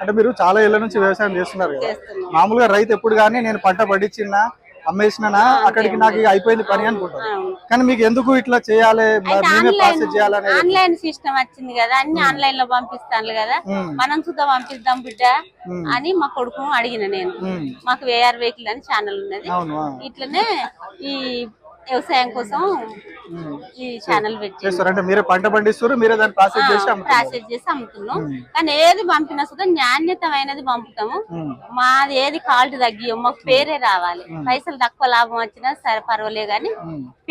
అంటే మీరు చాలా ఏళ్ల నుంచి వ్యవసాయం చేస్తున్నారు కదా. మామూలుగా రైతు ఎప్పుడు కానీ నేను పంట పండించినా అమ్మేసినా అక్కడికి నాకు అయిపోయింది పని అనుకుంటారు. కానీ మీకు ఎందుకు ఇట్లా చేయాలి, మేమే ప్రాసెస్ చేయాలని? ఆన్లైన్ సిస్టమ్ వచ్చింది కదా, అన్ని ఆన్లైన్ లో పంపిస్తాను కదా, మనం సుధా పంపిద్దాం బిడ్డ అని మా కొడుకు అడిగిన నేను. మాకు వేఆర్ వెహికల్ అని ఛానల్ ఉన్నది, ఇట్లనే ఈ వ్యవసాయం కోసం ఈ ఛానల్ పెట్టేస్తారు. అంటే మీరే పంట పండిస్తారు, మీరే దాన్ని ప్రాసెస్ చేసి అమ్ముతున్నాం. కానీ ఏది పంపినా సుధా నాణ్యతమైనది పంపుతాము. మాది ఏది క్వాలిటీ తగ్గి మాకు పేరే రావాలి. పైసలు తక్కువ లాభం వచ్చినా సరే పర్వాలేదు, కానీ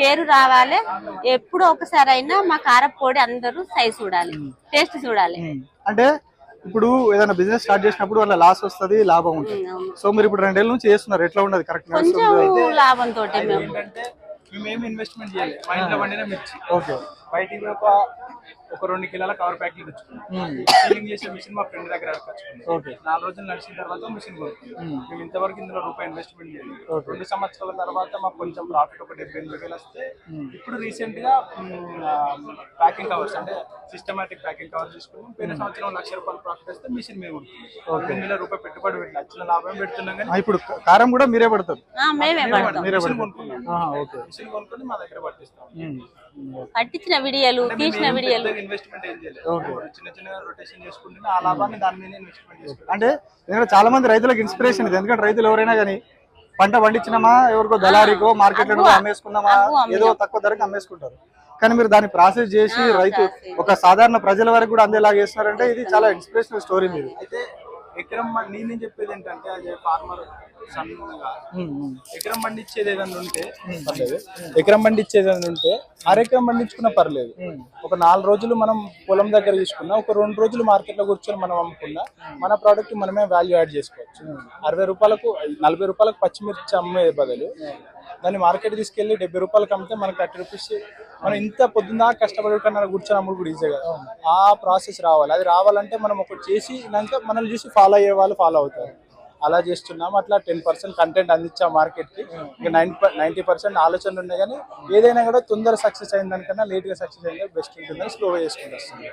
పేరు రావాలి. ఎప్పుడో ఒకసారి అయినా మా కారపొడి అందరూ సైజ్ చూడాలి, టేస్ట్ చూడాలి. అంటే ఇప్పుడు ఏదైనా బిజినెస్ స్టార్ట్ చేసినప్పుడు వాళ్ళ లాస్ వస్తుంది, లాభం ఉంటుంది. సో మీరు ఇప్పుడు 2 ఏళ్ల నుంచి చేస్తున్నారు, ఎట్లా ఉండదు? కరెక్ట్ కొంచెం లాభంతో మేమేమి ఇన్వెస్ట్మెంట్ చేయలేదు. మా ఇంట్లో వండిన మిర్చి బయటికి ఒక 2 కిలోల కవర్ ప్యాకెట్ తెచ్చుకున్నాం. సీలింగ్ చేసే మిషన్ మా ఫ్రెండ్ దగ్గర తెచ్చుకున్నాం. 4 రోజులు నడిచిన తర్వాత మిషన్ కొనుక్కున్నాం. మేము ఇంతవరకు ఇందులో రూపాయి ఇన్వెస్ట్మెంట్ చేయలేదు. 2 సంవత్సరాల తర్వాత మాకు కొంచెం ప్రాఫిట్ ఒక 70,000 వస్తే ఇప్పుడు రీసెంట్ గా ప్యాకింగ్ కవర్స్ అంటే సిస్టమాటిక్ ప్యాకింగ్ కవర్ తీసుకున్నాం. పోయిన సంవత్సరం 1,00,000 రూపాయలు ప్రాఫిట్ వస్తే మిషన్ మేము కొనుక్కున్నాం. 2,000 రూపాయలు పెట్టుబడి పెట్టి వచ్చిన లాభం పెడుతున్నాం. కానీ ఇప్పుడు కారం కూడా మీరే పడతారు? మిషన్ కొనుక్కున్నాం. మిషన్ కొనుక్కొని మా దగ్గర పట్టిస్తాం. పట్టించిన వీడియోలు, తీసిన వీడియోలు. ఇన్వెస్ట్మెంట్ ఏం చేయలేదు, చిన్న చిన్నగా రొటేషన్ చేసుకుంటే ఆ లాభాన్ని దాని మీద ఇన్వెస్ట్మెంట్ చేసుకుంటాం. అంటే చాలా మంది రైతులకు ఇన్స్పిరేషన్ ఇది. ఎందుకంటే రైతులు ఎవరైనా కానీ పంట పండించినామా ఎవరికో దళారికో మార్కెట్ లో అమ్మేసుకున్నామా ఏదో తక్కువ ధరకు అమ్మేసుకుంటారు. కానీ మీరు దాన్ని ప్రాసెస్ చేసి రైతు ఒక సాధారణ ప్రజల వరకు కూడా అందేలాగా చేస్తున్నారంటే ఇది చాలా ఇన్స్పిరేషనల్ స్టోరీ మీరు. అయితే ఎకరం నేను చెప్పేది ఏంటంటే అదే ఫార్మర్ సన్గా ఎకరం పండించేది ఏదైనా ఉంటే పర్లేదు, ఎకరం పండించేది ఏదైనా ఉంటే అరెకరం పండించుకున్నా పర్లేదు. ఒక 4 రోజులు మనం పొలం దగ్గర తీసుకున్నా, ఒక 2 రోజులు మార్కెట్ లో కూర్చొని మనం అమ్ముకున్నా మన ప్రోడక్ట్ మనమే వాల్యూ యాడ్ చేసుకోవచ్చు. 60 రూపాయలకు 40 రూపాయలకు పచ్చిమిర్చి అమ్మే బదులు దాన్ని మార్కెట్ తీసుకెళ్లి 70 రూపాయలకు అమ్మితే మనకి 30 రూపీస్ మనం ఇంత పొద్దున్న కష్టపడి కన్నా కూర్చొని అమ్ముడు కూడా ఈజీ కదా. ఆ ప్రాసెస్ రావాలి. అది రావాలంటే మనం ఒకటి చేసినాక మనల్ని చూసి ఫాలో అయ్యే వాళ్ళు ఫాలో అవుతారు. అలా చేస్తున్నాం. అట్లా 10% కంటెంట్ అందించాం మార్కెట్కి. ఇంకా 90% ఆలోచనలు ఉన్నాయి. కానీ ఏదైనా కూడా తొందర సక్సెస్ అయిన దానికన్నా లేట్గా సక్సెస్ అయింది బెస్ట్ ఉంటుందని స్లోగా చేసుకుంటూ వస్తుంది.